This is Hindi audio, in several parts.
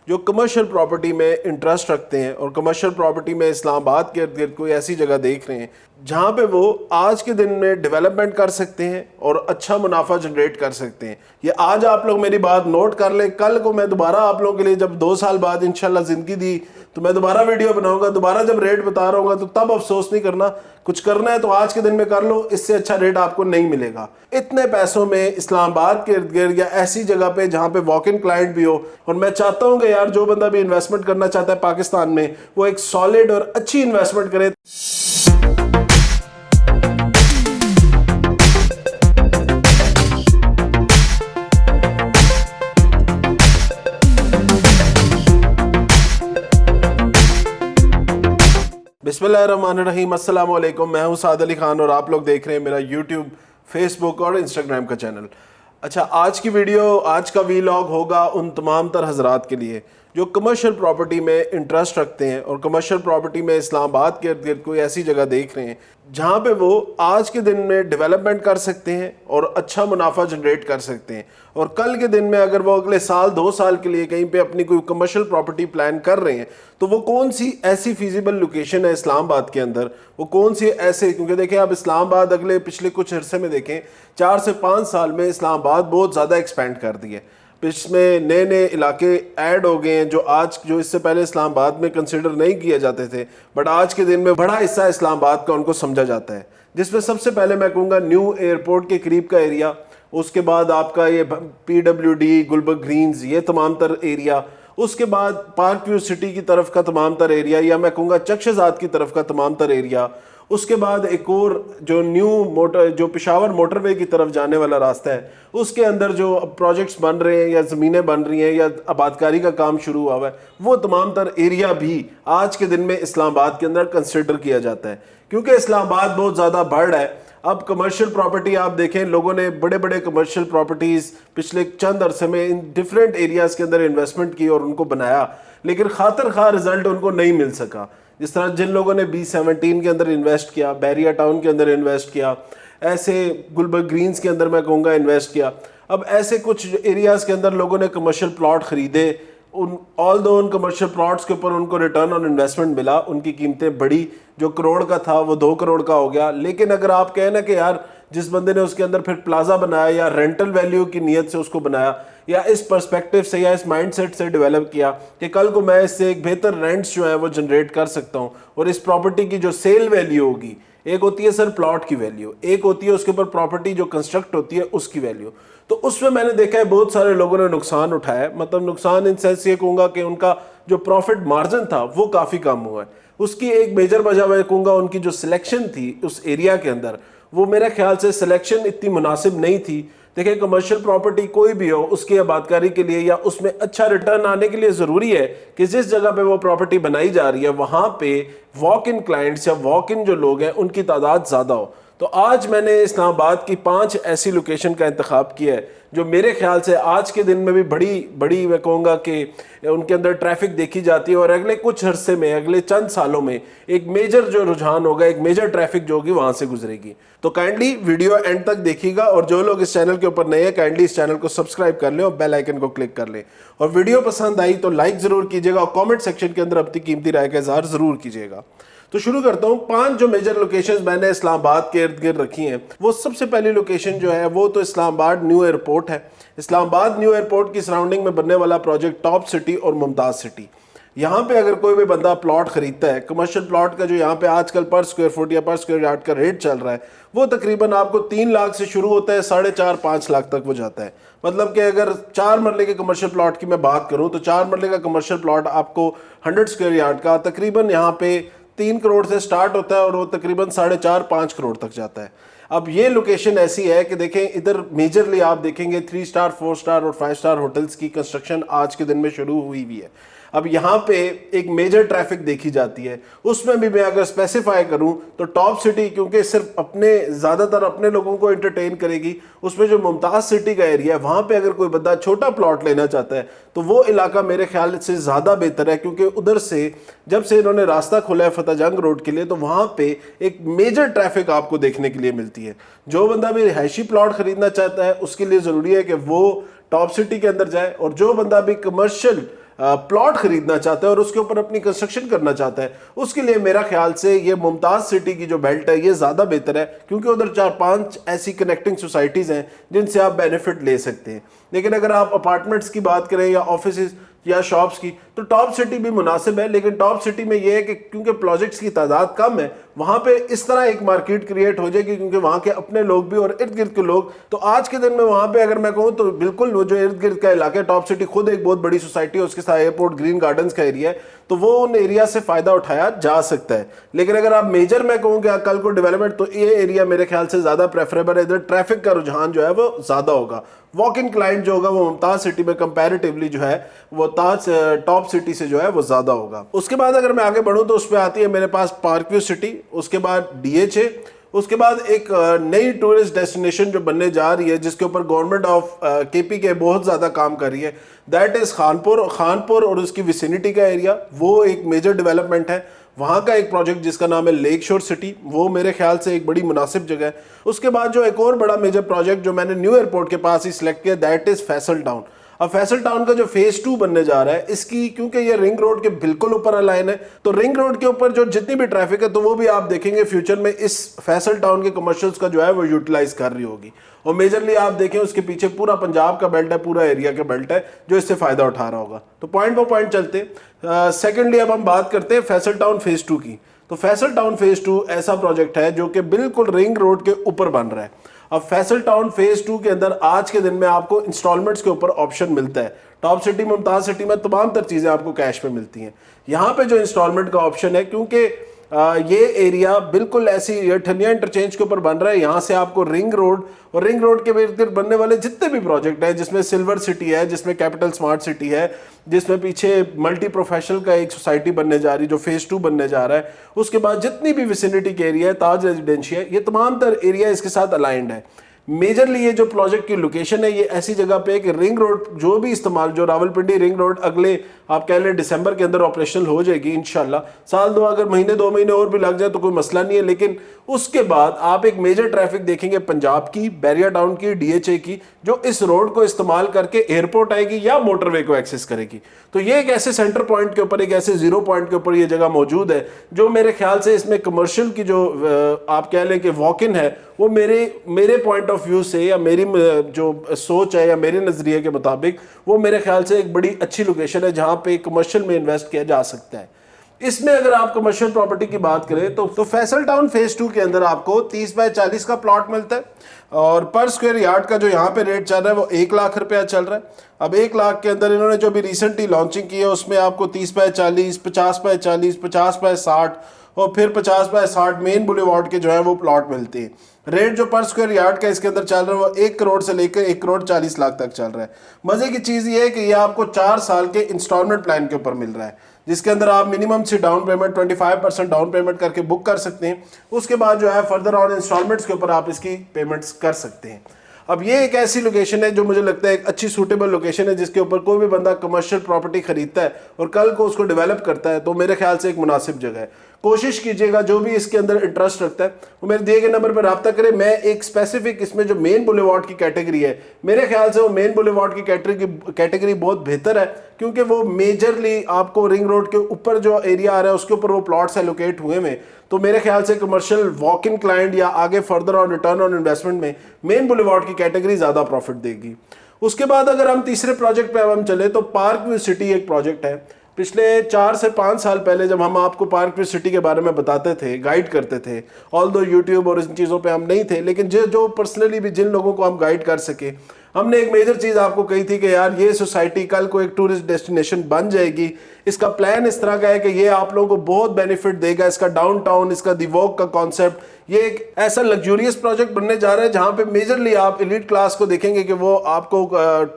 जो कमर्शियल प्रॉपर्टी में इंटरेस्ट रखते हैं और कमर्शियल प्रॉपर्टी में इस्लामाबाद के इर्द गिर्द कोई ऐसी जगह देख रहे हैं जहां पे वो आज के दिन में डेवलपमेंट कर सकते हैं और अच्छा मुनाफा जनरेट कर सकते हैं। ये आज आप लोग मेरी बात नोट कर लें, कल को मैं दोबारा आप लोगों के लिए जब 2 साल बाद इंशाल्लाह जिंदगी दी तो मैं दोबारा वीडियो बनाऊंगा, दोबारा जब रेट बता रहा हूँ तो तब अफसोस नहीं करना। कुछ करना है तो आज के दिन में कर लो, इससे अच्छा रेट आपको नहीं मिलेगा। इतने पैसों में इस्लामाबाद के इर्द गिर्द या ऐसी जगह पे जहां पे वॉक इन क्लाइंट भी हो, और मैं चाहता हूं कि यार जो बंदा भी इन्वेस्टमेंट करना चाहता है पाकिस्तान में वो एक सॉलिड और अच्छी इन्वेस्टमेंट करे। बिस्मिल्लाहिर्रहमानिर्रहीम, अस्सलाम वालेकुम। मैं हूं साद अली खान और आप लोग देख रहे हैं मेरा यूट्यूब, फेसबुक और इंस्टाग्राम का चैनल। अच्छा, आज की वीडियो, आज का वीलॉग होगा उन तमाम तर हजरात के लिए जो कमर्शियल प्रॉपर्टी में इंटरेस्ट रखते हैं और कमर्शियल प्रॉपर्टी में इस्लामाबाद के इर्द गिर्द कोई ऐसी जगह देख रहे हैं जहां पे वो आज के दिन में डेवलपमेंट कर सकते हैं और अच्छा मुनाफा जनरेट कर सकते हैं, और कल के दिन में अगर वो अगले साल 2 साल के लिए कहीं पे अपनी कोई कमर्शियल प्रॉपर्टी प्लान कर रहे हैं तो वो कौन सी ऐसी फीजिबल लोकेशन है इस्लामाबाद के अंदर, वो कौन सी ऐसे, क्योंकि देखें आप इस्लामाबाद अगले पिछले कुछ अरसे में देखें 4 से 5 साल में इस्लामाबाद बहुत ज़्यादा एक्सपेंड कर दिए। इसमें नए नए इलाके ऐड हो गए हैं जो इससे पहले इस्लामाबाद में कंसिडर नहीं किए जाते थे, बट आज के दिन में बड़ा हिस्सा इस्लामाबाद का उनको समझा जाता है। जिसमें सबसे पहले मैं कहूँगा न्यू एयरपोर्ट के करीब का एरिया, उसके बाद आपका ये PWD, गुलबर्ग ग्रीन्स, ये तमाम तर एरिया, उसके बाद पार्क व्यू सिटी की तरफ का तमाम तर एरिया, या मैं कहूँगा चकशाजाद की तरफ का तमाम तर एरिया, उसके बाद एक और जो जो पेशावर मोटरवे की तरफ जाने वाला रास्ता है उसके अंदर जो प्रोजेक्ट्स बन रहे हैं या ज़मीनें बन रही हैं या आबादकारी का काम शुरू हुआ है, वो तमाम तर एरिया भी आज के दिन में इस्लामाबाद के अंदर कंसिडर किया जाता है, क्योंकि इस्लामाबाद बहुत ज़्यादा बढ़ है। अब कमर्शियल प्रॉपर्टी आप देखें, लोगों ने बड़े बड़े कमर्शियल प्रॉपर्टीज़ पिछले चंद अरसे में इन डिफरेंट एरियाज़ के अंदर इन्वेस्टमेंट की और उनको बनाया, लेकिन खातिर खा रिजल्ट उनको नहीं मिल सका। जिस तरह जिन लोगों ने B17 के अंदर इन्वेस्ट किया, बैरिया टाउन के अंदर इन्वेस्ट किया, ऐसे गुलबर्ग ग्रीन्स के अंदर मैं कहूँगा इन्वेस्ट किया, अब ऐसे कुछ एरियाज़ के अंदर लोगों ने कमर्शियल प्लॉट ख़रीदे, उन कमर्शियल प्लॉट्स के ऊपर उनको रिटर्न ऑन इन्वेस्टमेंट मिला, उनकी कीमतें बढ़ी, जो करोड़ का था वो 2 करोड़ का हो गया। लेकिन अगर आप कहें ना कि यार जिस बंदे ने उसके अंदर फिर प्लाजा बनाया या रेंटल वैल्यू की नीयत से उसको बनाया या इस पर्सपेक्टिव से या इस माइंडसेट से डेवलप किया कि कल को मैं इससे एक बेहतर रेंट्स जो है वो जनरेट कर सकता हूँ, और इस प्रॉपर्टी की जो सेल वैल्यू होगी, एक होती है सर प्लॉट की वैल्यू, एक होती है उसके ऊपर प्रॉपर्टी जो कंस्ट्रक्ट होती है उसकी वैल्यू, तो उसमें मैंने देखा है बहुत सारे लोगों ने नुकसान उठाया। मतलब नुकसान इन सेंस ये कहूँगा कि उनका जो प्रॉफिट मार्जिन था वो काफ़ी कम हुआ है। उसकी एक मेजर वजह मैं कहूँगा उनकी जो सिलेक्शन थी उस एरिया के अंदर, वो मेरे ख्याल से सिलेक्शन इतनी मुनासिब नहीं थी। देखिए, कमर्शियल प्रॉपर्टी कोई भी हो, उसकी आबादकारी के लिए या उसमें अच्छा रिटर्न आने के लिए ज़रूरी है कि जिस जगह पे वो प्रॉपर्टी बनाई जा रही है वहाँ पे वॉक इन क्लाइंट्स या वॉक इन जो लोग हैं उनकी तादाद ज़्यादा हो। तो आज मैंने इस्लामाबाद की 5 ऐसी लोकेशन का इंतखाब किया है जो मेरे ख्याल से आज के दिन में भी बड़ी मैं कहूँगा कि उनके अंदर ट्रैफिक देखी जाती है, और अगले कुछ अरसे में, अगले चंद सालों में एक मेजर जो रुझान होगा, एक मेजर ट्रैफिक जो होगी वहाँ से गुजरेगी। तो काइंडली वीडियो एंड तक देखिएगा, और जो लोग इस चैनल के ऊपर नए हैं काइंडली इस चैनल को सब्सक्राइब कर लें और बेल आइकन को क्लिक कर लें, और वीडियो पसंद आई तो लाइक ज़रूर कीजिएगा और कॉमेंट सेक्शन के अंदर अपनी कीमती राय का इजहार ज़रूर कीजिएगा। तो शुरू करता हूँ। 5 जो मेजर लोकेशंस मैंने इस्लामाबाद के इर्द गिर्द रखी हैं, वो सबसे पहली लोकेशन जो है वो तो इस्लामाबाद न्यू एयरपोर्ट है। इस्लामाबाद न्यू एयरपोर्ट की सराउंडिंग में बनने वाला प्रोजेक्ट टॉप सिटी और मुमताज़ सिटी। यहाँ पे अगर कोई भी बंदा प्लॉट खरीदता है, कमर्शियल प्लॉट का जो यहाँ पे आजकल पर स्क्वायर फुट या पर स्क्वायर यार्ड का रेट चल रहा है वो तकरीबन आपको 3 लाख से शुरू होता है, 4.5-5 लाख तक वो जाता है। मतलब कि अगर 4 मरले के कमर्शियल प्लॉट की मैं बात करूँ तो 4 मरले का कमर्शियल प्लॉट आपको 100 स्क्वायर यार्ड का तकरीबन यहाँ पे 3 करोड़ से स्टार्ट होता है और वो तकरीबन 4.5-5 करोड़ तक जाता है। अब ये लोकेशन ऐसी है कि देखें, इधर मेजरली आप देखेंगे 3 स्टार, 4 स्टार और 5 स्टार होटल्स की कंस्ट्रक्शन आज के दिन में शुरू हुई भी है। अब यहाँ पे एक मेजर ट्रैफिक देखी जाती है, उसमें भी मैं अगर स्पेसिफाई करूँ तो टॉप सिटी, क्योंकि सिर्फ ज़्यादातर अपने लोगों को एंटरटेन करेगी, उसमें जो मुमताज़ सिटी का एरिया है वहाँ पे अगर कोई बंदा छोटा प्लॉट लेना चाहता है तो वो इलाका मेरे ख्याल से ज़्यादा बेहतर है, क्योंकि उधर से जब से इन्होंने रास्ता खोला है फतेह जंग रोड के लिए तो वहाँ पे एक मेजर ट्रैफिक आपको देखने के लिए मिलती है। जो बंदा भी रिहायशी प्लॉट खरीदना चाहता है उसके लिए ज़रूरी है कि वो टॉप सिटी के अंदर जाए, और जो बंदा भी कमर्शियल प्लॉट खरीदना चाहता है और उसके ऊपर अपनी कंस्ट्रक्शन करना चाहता है, उसके लिए मेरा ख्याल से ये मुमताज़ सिटी की जो बेल्ट है ये ज़्यादा बेहतर है, क्योंकि उधर 4-5 ऐसी कनेक्टिंग सोसाइटीज़ हैं जिनसे आप बेनिफिट ले सकते हैं। लेकिन अगर आप अपार्टमेंट्स की बात करें या ऑफिस या शॉप्स की, तो टॉप सिटी भी मुनासिब है, लेकिन टॉप सिटी में यह है कि क्योंकि प्रोजेक्ट्स की तादाद कम है, वहां पे इस तरह एक मार्केट क्रिएट हो जाएगी, क्योंकि वहां के अपने लोग भी और इर्द गिर्द के लोग, तो आज के दिन में वहां पे अगर मैं कहूँ तो बिल्कुल वो जो इर्द गिर्द का इलाका है, टॉप सिटी खुद एक बहुत बड़ी सोसाइटी है, उसके साथ एयरपोर्ट ग्रीन गार्डन्स का एरिया है, तो वो उन एरिया से फायदा उठाया जा सकता है। लेकिन अगर आप मेजर मैं कहूँ कि कल को डेवलपमेंट, तो ये एरिया मेरे ख्याल से ज्यादा प्रेफरेबल है, इधर ट्रैफिक का रुझान जो है वो ज्यादा होगा, वॉक इन क्लाइंट जो होगा वो मुमताज सिटी में कंपैरेटिवली जो है वो टॉप सिटी से जो है वो ज्यादा होगा। उसके बाद अगर मैं आगे बढ़ूं तो उस पर आती है मेरे पास पार्कव्यू सिटी, उसके बाद डीएचए, उसके बाद एक नई टूरिस्ट डेस्टिनेशन जो बनने जा रही है जिसके ऊपर गवर्नमेंट ऑफ केपी के बहुत ज़्यादा काम कर रही है, दैट इज़ खानपुर और उसकी विसिनिटी का एरिया, वो एक मेजर डेवलपमेंट है। वहाँ का एक प्रोजेक्ट जिसका नाम है लेक शोर सिटी, वो मेरे ख्याल से एक बड़ी मुनासिब जगह है। उसके बाद जो एक और बड़ा मेजर प्रोजेक्ट जो मैंने न्यू एयरपोर्ट के पास ही सिलेक्ट किया, दैट इज़ फैसल टाउन। अब फैसल टाउन का जो फेज 2 बनने जा रहा है, इसकी क्योंकि ये रिंग रोड के बिल्कुल ऊपर अलाइन है, तो रिंग रोड के ऊपर जो जितनी भी ट्रैफिक है, तो वो भी आप देखेंगे फ्यूचर में इस फैसल टाउन के कमर्शियल्स का जो है वो यूटिलाइज कर रही होगी। और मेजरली आप देखें उसके पीछे पूरा पंजाब का बेल्ट है, पूरा एरिया का बेल्ट है जो इससे फायदा उठा रहा होगा। तो पॉइंट बाय पॉइंट चलते। सेकेंडली अब हम बात करते हैं फैसल टाउन फेज 2 की। तो फैसल टाउन फेज 2 ऐसा प्रोजेक्ट है जो कि बिल्कुल रिंग रोड के ऊपर बन रहा है। अब फैसल टाउन फेज 2 के अंदर आज के दिन में आपको इंस्टॉलमेंट्स के ऊपर ऑप्शन मिलता है। टॉप सिटी मुमताज सिटी में तमाम तर चीज़ें आपको कैश पे मिलती हैं, यहाँ पे जो इंस्टॉलमेंट का ऑप्शन है, क्योंकि ये एरिया बिल्कुल ऐसी ठनिया इंटरचेंज के ऊपर बन रहा है, यहाँ से आपको रिंग रोड और रिंग रोड के इर्द गिर्द बनने वाले जितने भी प्रोजेक्ट हैं, जिसमें सिल्वर सिटी है, जिसमें कैपिटल स्मार्ट सिटी है, जिसमें पीछे मल्टी प्रोफेशनल का एक सोसाइटी बनने जा रही है जो फेज 2 बनने जा रहा है, उसके बाद जितनी भी विसिनिटी के एरिया है, ताज रेजिडेंशिया, ये तमाम तर एरिया इसके साथ अलाइंड है। मेजरली ये जो प्रोजेक्ट की लोकेशन है ये ऐसी जगह पे कि रिंग रोड जो भी इस्तेमाल, जो रावलपिंडी रिंग रोड अगले आप कह लें दिसंबर के अंदर ऑपरेशनल हो जाएगी इंशाल्लाह। साल दो अगर महीने 2 महीने और भी लग जाए तो कोई मसला नहीं है, लेकिन उसके बाद आप एक मेजर ट्रैफिक देखेंगे पंजाब की, बैरिया टाउन की, डीएचए की, जो इस रोड को इस्तेमाल करके एयरपोर्ट आएगी या मोटरवे को एक्सेस करेगी। तो ये एक ऐसे सेंटर पॉइंट के ऊपर, एक ऐसे जीरो पॉइंट के ऊपर ये जगह मौजूद है जो मेरे ख्याल से इसमें कमर्शियल की जो आप कह लें कि वॉक इन है, वो मेरे पॉइंट ऑफ व्यू से या मेरी जो सोच है या मेरे नज़रिए के मुताबिक वो मेरे ख्याल से एक बड़ी अच्छी लोकेशन है जहाँ पे कमर्शियल में इन्वेस्ट किया जा सकता है। इसमें अगर आप कमर्शियल प्रॉपर्टी की बात करें तो फैसल टाउन फेज 2 के अंदर आपको 30 बाय 40 का प्लॉट मिलता है और पर स्क्वायर यार्ड का जो यहाँ पे रेट चल रहा है वो 1 लाख रुपया चल रहा है। अब 1 लाख के अंदर इन्होंने जो भी रिसेंटली लॉन्चिंग की है उसमें आपको 30 बाय 40, 50 बाय 40, 50 बाय 60 और फिर 50 बाय 60 मेन बुलेवार्ड के जो है वो प्लॉट मिलते हैं। रेट जो पर स्क्वायर यार्ड का इसके अंदर चल रहा है वो 1 करोड़ से लेकर 1 करोड़ 40 लाख तक चल रहा है। मजे की चीज़ ये है कि ये आपको 4 साल के इंस्टॉलमेंट प्लान के ऊपर मिल रहा है, जिसके अंदर आप मिनिमम से डाउन पेमेंट 25% डाउन पेमेंट करके बुक कर सकते हैं। उसके बाद जो है फर्दर ऑन इंस्टॉलमेंट्स के ऊपर आप इसकी पेमेंट्स कर सकते हैं। अब ये एक ऐसी लोकेशन है जो मुझे लगता है एक अच्छी सूटेबल लोकेशन है, जिसके ऊपर कोई भी बंदा कमर्शियल प्रॉपर्टी खरीदता है और कल को उसको डेवलप करता है तो मेरे ख्याल से एक मुनासिब जगह है। कोशिश कीजिएगा जो भी इसके अंदर इंटरेस्ट रखता है वो मेरे दिए गए नंबर पर रब्ता करे। मैं एक स्पेसिफिक इसमें जो मेन बुलेवार्ड की कैटेगरी है, मेरे ख्याल से वो मेन बुलेवार्ड की कैटेगरी बहुत बेहतर है, क्योंकि वो मेजरली आपको रिंग रोड के ऊपर जो एरिया आ रहा है उसके ऊपर वो प्लॉट्स एलोकेट हुए हैं। तो मेरे ख्याल से कमर्शियल वॉक इन क्लाइंट या आगे further on return on investment में मेन बुलेवार्ड की कैटेगरी ज़्यादा प्रॉफिट देगी। उसके बाद अगर हम तीसरे प्रोजेक्ट पे अब हम चले तो पार्क व्यू सिटी एक प्रोजेक्ट है। पिछले 4 से 5 साल पहले जब हम आपको पार्क व्यू सिटी के बारे में बताते थे, गाइड करते थे, ऑल्दो यूट्यूब और इन चीज़ों पे हम नहीं थे, लेकिन जो पर्सनली भी जिन लोगों को हम गाइड कर सके, हमने एक मेजर चीज़ आपको कही थी कि यार ये सोसाइटी कल को एक टूरिस्ट डेस्टिनेशन बन जाएगी। इसका प्लान इस तरह का है कि ये आप लोगों को बहुत बेनिफिट देगा। इसका डाउनटाउन, इसका दिवॉक का कॉन्सेप्ट, ये एक ऐसा लग्जूरियस प्रोजेक्ट बनने जा रहा है जहाँ पे मेजरली आप एलीट क्लास को देखेंगे कि वो आपको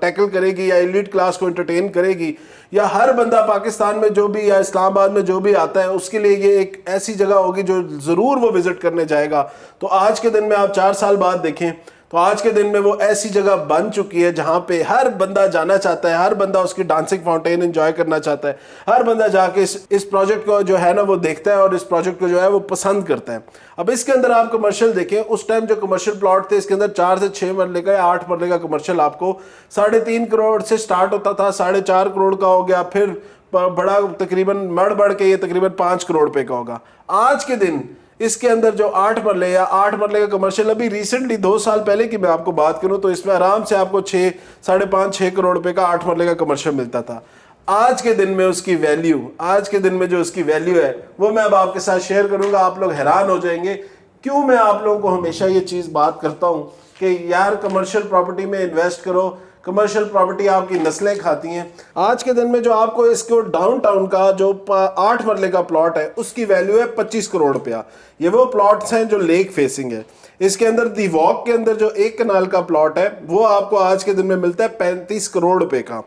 टैकल करेगी या एलीट क्लास को एंटरटेन करेगी, या हर बंदा पाकिस्तान में जो भी या इस्लामाबाद में जो भी आता है उसके लिए ये एक ऐसी जगह होगी जो ज़रूर वो विजिट करने जाएगा। तो आज के दिन में आप 4 साल बाद देखें तो आज के दिन में वो ऐसी जगह बन चुकी है जहां पे हर बंदा जाना चाहता है, हर बंदा उसकी डांसिंग फाउंटेन एंजॉय करना चाहता है, हर बंदा जाके इस प्रोजेक्ट को जो है ना वो देखता है और इस प्रोजेक्ट को जो है वो पसंद करता है। अब इसके अंदर आप कमर्शियल देखें, उस टाइम जो कमर्शियल प्लॉट थे इसके अंदर 4 से 6 मरले का या 8 मरले का कमर्शियल आपको 3.5 करोड़ से स्टार्ट होता था, 4.5 करोड़ का हो गया, फिर बड़ा तकरीबन बढ़ के ये तकरीबन 5 करोड़ रुपए का होगा। आज के दिन इसके अंदर जो 8 मरले या 8 मरले का कमर्शियल, अभी रिसेंटली 2 साल पहले की मैं आपको बात करूं तो इसमें आराम से आपको 5.5-6 करोड़ रुपए का 8 मरले का कमर्शियल मिलता था। आज के दिन में उसकी वैल्यू, आज के दिन में जो उसकी वैल्यू है वो मैं अब आपके साथ शेयर करूंगा। आप लोग हैरान हो जाएंगे। क्यों मैं आप लोगों को हमेशा ये चीज बात करता हूं कि यार कमर्शियल प्रॉपर्टी में इन्वेस्ट करो, कमर्शियल प्रॉपर्टी आपकी नस्लें खाती हैं। आज के दिन में जो आपको इसको डाउनटाउन का जो 8 मरले का प्लॉट है उसकी वैल्यू है 25 करोड़ रुपया। ये वो प्लॉट्स हैं जो लेक फेसिंग है। इसके अंदर दी वॉक के अंदर जो 1 कनाल का प्लॉट है वो आपको आज के दिन में मिलता है 35 करोड़ रुपए का।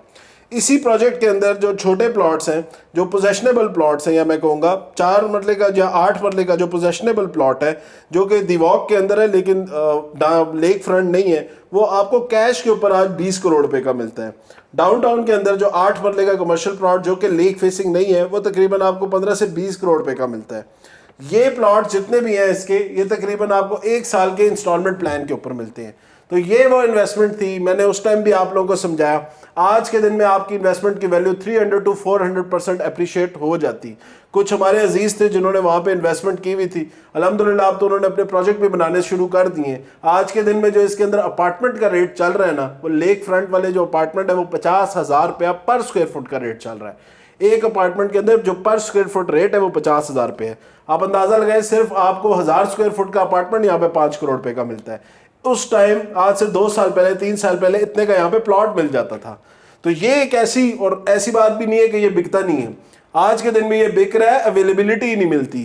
इसी प्रोजेक्ट के अंदर जो छोटे प्लॉट्स हैं, जो पोजेशनेबल प्लॉट्स हैं, या मैं कहूँगा 4 मरले का या 8 मरले का जो पोजेशनेबल प्लॉट है जो कि दीवॉक के अंदर है लेकिन लेक फ्रंट नहीं है, वो आपको कैश के ऊपर आज 20 करोड़ रुपए का मिलता है। डाउनटाउन के अंदर जो 8 मरले का कमर्शियल प्लॉट जो कि लेक फेसिंग नहीं है वो तकरीबन आपको 15 से 20 करोड़ रुपए का मिलता है। ये प्लॉट जितने भी हैं इसके, ये तकरीबन आपको 1 साल के इंस्टॉलमेंट प्लान के ऊपर मिलते हैं। तो ये वो इन्वेस्टमेंट थी, मैंने उस टाइम भी आप लोगों को समझाया। आज के दिन में आपकी इन्वेस्टमेंट की वैल्यू 300 to 400% अप्रिशिएट हो जाती। कुछ हमारे अजीज थे जिन्होंने वहां पे इन्वेस्टमेंट की हुई थी, अल्हम्दुलिल्लाह अब तो उन्होंने अपने प्रोजेक्ट भी बनाने शुरू कर दिए। आज के दिन में जो इसके अंदर अपार्टमेंट का रेट चल रहा है ना, वो लेक फ्रंट वाले जो अपार्टमेंट है वो 50,000 रुपया पर स्क्वायर फुट का रेट चल रहा है। एक अपार्टमेंट के अंदर जो पर स्क्वायर फुट रेट है वो 50,000 रुपये है। आप अंदाजा लगाएं, सिर्फ आपको 1000 स्क्वायर फुट का अपार्टमेंट यहाँ पे 5 करोड़ रुपए का मिलता है। उस टाइम आज से 2 साल पहले, 3 साल पहले इतने का यहाँ पे प्लॉट मिल जाता था। तो ये एक ऐसी बात भी नहीं है कि ये बिकता नहीं है। आज के दिन में ये बिक रहा है, अवेलेबिलिटी ही नहीं मिलती।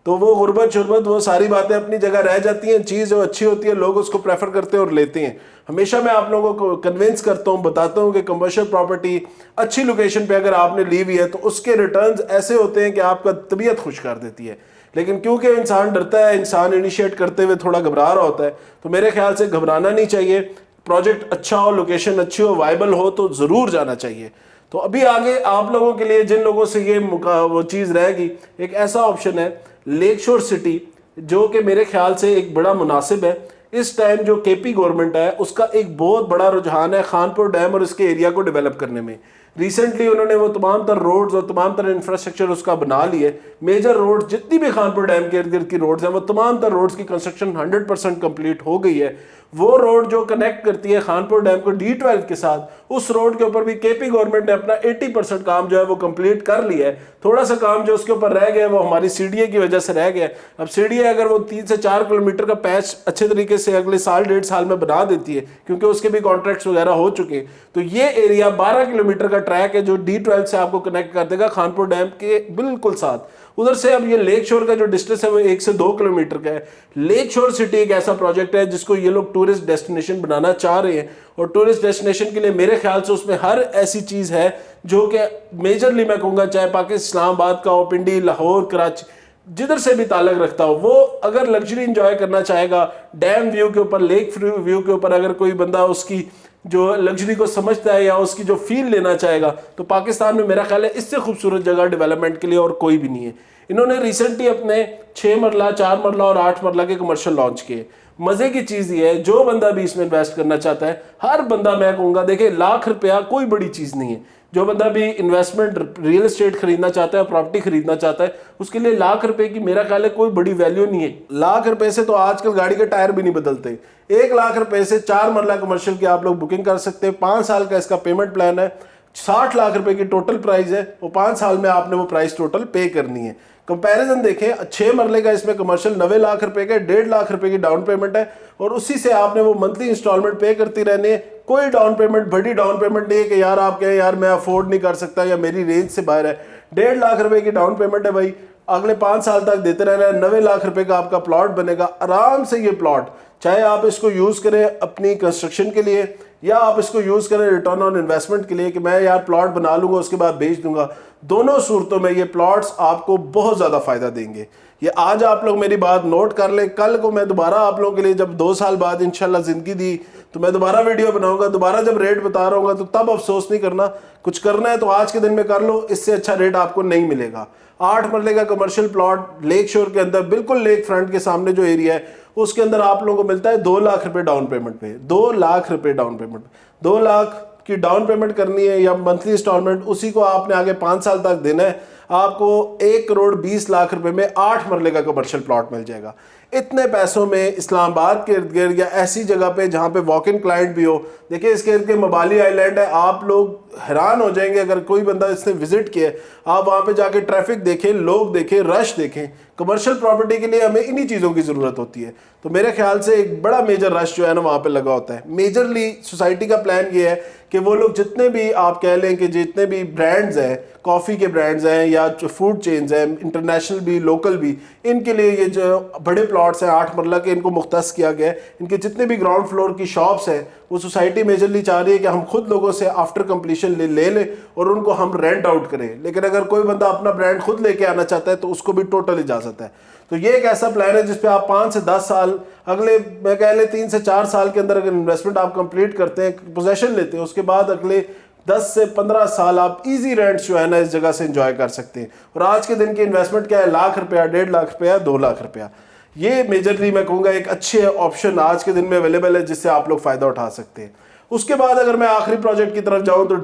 तो वो गुर्बत शुरबत वो सारी बातें अपनी जगह रह जाती हैं। चीज़ जो अच्छी होती है लोग उसको प्रेफर करते हैं और लेते हैं। हमेशा मैं आप लोगों को कन्विंस करता हूँ, बताता हूँ कि कमर्शियल प्रॉपर्टी अच्छी लोकेशन पे अगर आपने ली हुई है तो उसके रिटर्न्स ऐसे होते हैं कि आपका तबीयत खुश कर देती है। लेकिन क्योंकि इंसान डरता है, इंसान इनिशिएट करते हुए थोड़ा घबरा रहा होता है, तो मेरे ख्याल से घबराना नहीं चाहिए। प्रोजेक्ट अच्छा हो, लोकेशन अच्छी हो, वाइबल हो तो ज़रूर जाना चाहिए। तो अभी आगे आप लोगों के लिए, जिन लोगों से ये वो चीज़ रहेगी, एक ऐसा ऑप्शन है लेक शोर सिटी, जो कि मेरे ख्याल से एक बड़ा मुनासिब है। इस टाइम जो केपी गवर्नमेंट है उसका एक बहुत बड़ा रुझान है खानपुर डैम और इसके एरिया को डेवलप करने में। रिसेंटली उन्होंने वो तमाम तर रोड्स और तमाम तर इंफ्रास्ट्रक्चर उसका बना लिए। मेजर रोड जितनी भी खानपुर डैम के इर्द गिर्द की रोड्स हैं वो तमाम तर रोड्स की कंस्ट्रक्शन 100% कंप्लीट हो गई है। वो रोड जो कनेक्ट करती है खानपुर डैम को D12 के साथ, उस रोड के ऊपर भी केपी गवर्नमेंट ने अपना 80% काम जो है वो कंप्लीट कर लिया है। थोड़ा सा काम जो उसके ऊपर रह गया वो हमारी CDA की वजह से रह गया। अब CDA अगर वो 3 से 4 किलोमीटर का पैच अच्छे तरीके से अगले साल 1.5 साल में बना देती है, क्योंकि उसके भी कॉन्ट्रैक्ट्स वगैरह हो चुके हैं, तो ये एरिया 12 किलोमीटर का ट्रैक है जो D12 से आपको कनेक्ट कर देगा खानपुर डैम के बिल्कुल साथ। उधर से अब ये लेक शोर का जो डिस्टेंस है वो 1 से 2 किलोमीटर का है। लेक शोर सिटी एक ऐसा प्रोजेक्ट है जिसको ये लोग टूरिस्ट डेस्टिनेशन बनाना चाह रहे हैं, और टूरिस्ट डेस्टिनेशन के लिए मेरे ख्याल से उसमें हर ऐसी चीज़ है जो कि मेजरली मैं कहूँगा, चाहे पाकिस्तान इस्लामाबाद का हो, पिंडी, लाहौर, कराची, जिधर से भी ताल्लुक रखता हो, वो अगर लग्जरी इंजॉय करना चाहेगा डैम व्यू के ऊपर, लेक व्यू के ऊपर, अगर कोई बंदा उसकी जो लग्जरी को समझता है या उसकी जो फील लेना चाहेगा, तो पाकिस्तान में मेरा ख्याल है इससे खूबसूरत जगह डेवलपमेंट के लिए और कोई भी नहीं है। इन्होंने रिसेंटली अपने 6 मरला, 4 मरला और 8 मरला के कमर्शियल लॉन्च किए। मजे की चीज़ ये है, जो बंदा भी इसमें इन्वेस्ट करना चाहता है, हर बंदा, मैं कहूँगा, देखिए लाख रुपया कोई बड़ी चीज़ नहीं है। जो बंदा भी इन्वेस्टमेंट रियल एस्टेट खरीदना चाहता है, प्रॉपर्टी खरीदना चाहता है, उसके लिए लाख रुपए की मेरा ख्याल है कोई बड़ी वैल्यू नहीं है। लाख रुपए से तो आजकल गाड़ी के टायर भी नहीं बदलते। 1 लाख रुपए से 4 मरला कमर्शियल की आप लोग बुकिंग कर सकते हैं। 5 साल का इसका पेमेंट प्लान है। 60 लाख रुपए की टोटल प्राइस है, वो 5 साल में आपने वो प्राइस टोटल पे करनी है। कंपैरिजन देखें, 6 मरले का इसमें कमर्शियल 90 लाख रुपए का, 1.5 लाख रुपए की डाउन पेमेंट है, और उसी से आपने वो मंथली इंस्टॉलमेंट पे करती रहनी है। कोई डाउन पेमेंट, बड़ी डाउन पेमेंट नहीं है कि यार आप कहें यार मैं अफोर्ड नहीं कर सकता या मेरी रेंज से बाहर है। 1.5 लाख रुपए की डाउन पेमेंट है भाई, अगले 5 साल तक देते रहना है। 90 लाख रुपए का आपका प्लॉट बनेगा आराम से। ये प्लॉट चाहे आप इसको यूज करें अपनी कंस्ट्रक्शन के लिए, या आप इसको यूज़ करें रिटर्न ऑन इन्वेस्टमेंट के लिए कि मैं यार प्लॉट बना लूँगा उसके बाद बेच दूंगा। दोनों सूरतों में ये प्लॉट्स आपको बहुत ज़्यादा फ़ायदा देंगे। ये आज आप लोग मेरी बात नोट कर लें, कल को मैं दोबारा आप लोगों के लिए जब 2 साल बाद इंशाल्लाह ज़िंदगी दी तो मैं दोबारा वीडियो बनाऊंगा, दोबारा जब रेट बता रहा हूँ तो तब अफसोस नहीं करना। कुछ करना है तो आज के दिन में कर लो, इससे अच्छा रेट आपको नहीं मिलेगा। 8 मरले का कमर्शियल प्लॉट लेक शोर के अंदर, बिल्कुल लेक फ्रंट के सामने जो एरिया है उसके अंदर आप लोगों को मिलता है 2 लाख रुपए डाउन पेमेंट पे। 2 लाख रुपए डाउन पेमेंट, 2 लाख की डाउन पेमेंट करनी है या मंथली इंस्टॉलमेंट, उसी को आपने आगे 5 साल तक देना है। आपको 1 करोड़ 20 लाख रुपए में 8 मरले का कमर्शियल प्लॉट मिल जाएगा। इतने पैसों में इस्लामाबाद के इर्द गिर्द या ऐसी जगह पे जहाँ पे वॉक इन क्लाइंट भी हो, देखिए इसके इर्द गिर्द मबाली आइलैंड है, आप लोग हैरान हो जाएंगे अगर कोई बंदा इसने विजिट किया। आप वहाँ पे जाके ट्रैफिक देखें, लोग देखें, रश देखें। कमर्शियल प्रॉपर्टी के लिए हमें इन्हीं चीज़ों की ज़रूरत होती है। तो मेरे ख्याल से एक बड़ा मेजर रश जो है ना वहाँ पे लगा होता है। मेजरली सोसाइटी का प्लान ये है कि वो लोग जितने भी आप कह लें कि जितने भी ब्रांड्स हैं, कॉफ़ी के ब्रांड्स हैं या फूड चेन्स हैं, इंटरनेशनल भी लोकल भी, इनके लिए ये जो बड़े प्लॉट्स हैं 8 मरला के, इनको मुख्तस किया गया है। इनके जितने भी ग्राउंड फ्लोर की शॉप्स हैं वो सोसाइटी मेजरली चाह रही है कि हम खुद लोगों से आफ्टर कंप्लीशन ले लें और उनको हम रेंट आउट करें। लेकिन अगर कोई बंदा अपना ब्रांड खुद लेके आना चाहता है तो उसको भी टोटल इजाज़त है। तो ये एक ऐसा प्लान है जिसपे आप 5 से 10 साल, अगले मैं कह ले 3 से 4 साल के अंदर अगर इन्वेस्टमेंट आप कंप्लीट करते हैं, पोजेशन लेते हैं, उसके बाद अगले 10 से 15 साल आप इजी रेंट्स जो है ना इस जगह से एंजॉय कर सकते हैं। और आज के दिन की इन्वेस्टमेंट क्या है, लाख रुपया, 1.5 लाख रुपया, 2 लाख रुपया। ये मेजरली मैं कहूँगा एक अच्छे ऑप्शन आज के दिन में अवेलेबल है जिससे आप लोग फ़ायदा उठा सकते हैं। उसके बाद अगर मैं आखिरी प्रोजेक्ट की तरफ जाऊँ तो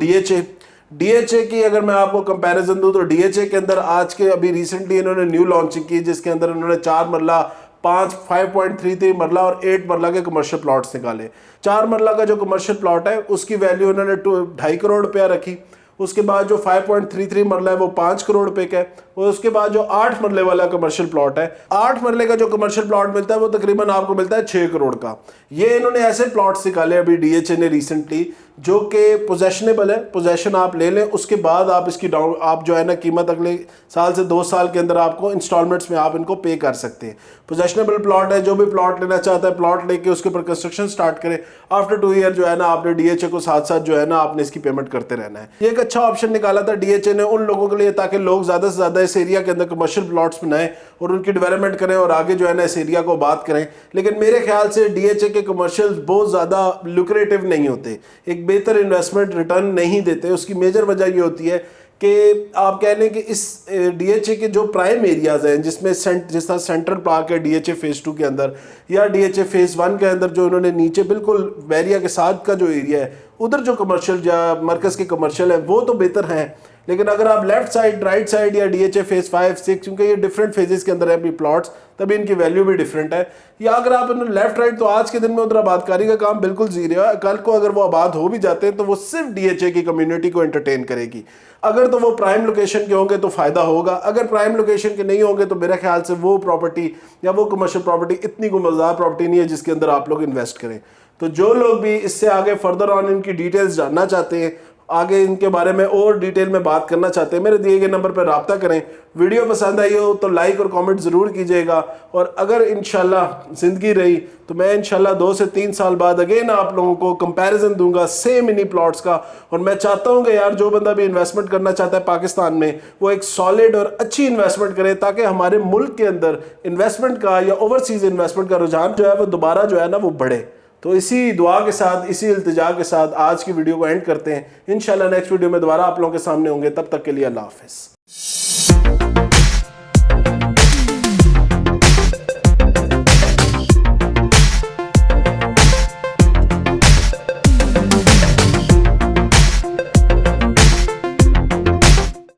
डीएचए की अगर मैं आपको कंपैरिजन दूं तो डीएचए के अंदर आज के अभी रिसेंटली इन्होंने न्यू लॉन्चिंग की जिसके अंदर इन्होंने 4 मरला, 5.33 मरला और 8 मरला के कमर्शियल प्लॉट्स निकाले। 4 मरला का जो कमर्शियल प्लॉट है उसकी वैल्यू इन्होंने 2.5 करोड़ रुपया रखी। उसके बाद जो 5.33 मरला है वो 5 करोड़ रुपए का है। और उसके बाद जो 8 मरले वाला कमर्शियल प्लॉट है, 8 मरले का जो कमर्शियल प्लॉट मिलता है वो तकरीबन आपको मिलता है 6 करोड़ का। ये इन्होंने ऐसे प्लॉट्स निकाले अभी डीएचए ने रिसेंटली जो कि पोजेशनेबल है, पोजेशन आप ले लें, उसके बाद आप इसकी आप जो है ना कीमत अगले साल से 2 साल के अंदर आपको इंस्टॉलमेंट्स में आप इनको पे कर सकते हैं। पोजेशनेबल प्लॉट है, जो भी प्लॉट लेना चाहता है प्लॉट लेके उसके ऊपर कंस्ट्रक्शन स्टार्ट करें। आफ्टर 2 ईयर जो है ना आपने डीएचए को साथ साथ जो है ना आपने इसकी पेमेंट करते रहना है। ये एक अच्छा ऑप्शन निकाला था डीएचए ने उन लोगों के लिए ताकि लोग ज़्यादा से ज़्यादा इस एरिया के अंदर कमर्शियल प्लॉट्स बनाएं और उनकी डेवलपमेंट करें और आगे जो है ना इस एरिया को बात करें। लेकिन मेरे ख्याल से डीएचए के कमर्शियल बहुत ज़्यादा लुक्रेटिव नहीं होते, एक बेहतर इन्वेस्टमेंट रिटर्न नहीं देते। उसकी मेजर वजह ये होती है कि आप कह लें कि इस डीएचए के जो प्राइम एरियाज़ हैं जिसमें जिस तरह सेंट्रल पार्क है डीएचए फेज़ 2 के अंदर या डीएचए फेज़ 1 के अंदर, जो उन्होंने नीचे बिल्कुल बैरिया के साथ का जो एरिया है उधर जो कमर्शियल या मरकज़ के कमर्शियल है वो तो बेहतर हैं। लेकिन अगर आप लेफ्ट साइड, राइट साइड या डीएचए फेज़ 5, 6, क्योंकि ये डिफरेंट फेजेस के अंदर है अभी प्लॉट्स, तभी इनकी वैल्यू भी डिफरेंट है। या अगर आप लेफ्ट राइट, तो आज के दिन में उधर आबादकारी का काम बिल्कुल जीरो है। कल को अगर वो आबाद हो भी जाते हैं तो वो सिर्फ डीएचए की कम्युनिटी को एंटरटेन करेगी। अगर तो वो प्राइम लोकेशन के होंगे तो फायदा होगा, अगर प्राइम लोकेशन के नहीं होंगे तो मेरे ख्याल से वो प्रॉपर्टी या वो कमर्शियल प्रॉपर्टी इतनी कोई मज़ेदार प्रॉपर्टी नहीं है जिसके अंदर आप लोग इन्वेस्ट करें। तो जो लोग भी इससे आगे फर्दर ऑन इनकी डिटेल्स जानना चाहते हैं, आगे इनके बारे में और डिटेल में बात करना चाहते हैं, मेरे दिए गए नंबर पर रब्ता करें। वीडियो पसंद आई हो तो लाइक और कमेंट ज़रूर कीजिएगा। और अगर इंशाल्लाह ज़िंदगी रही तो मैं इंशाल्लाह 2 से 3 साल बाद अगेन आप लोगों को कंपैरिजन दूंगा सेम इन्हीं प्लॉट्स का। और मैं चाहता हूँ कि यार जो बंदा भी इन्वेस्टमेंट करना चाहता है पाकिस्तान में वो एक सॉलिड और अच्छी इन्वेस्टमेंट करे ताकि हमारे मुल्क के अंदर इन्वेस्टमेंट का या ओवरसीज़ इन्वेस्टमेंट का रुझान जो है वो दोबारा जो है ना वो बढ़े। तो इसी दुआ के साथ, इसी इल्तिजा के साथ आज की वीडियो को एंड करते हैं। इंशाल्लाह नेक्स्ट वीडियो में दोबारा आप लोगों के सामने होंगे। तब तक के लिए अल्लाह हाफिज़।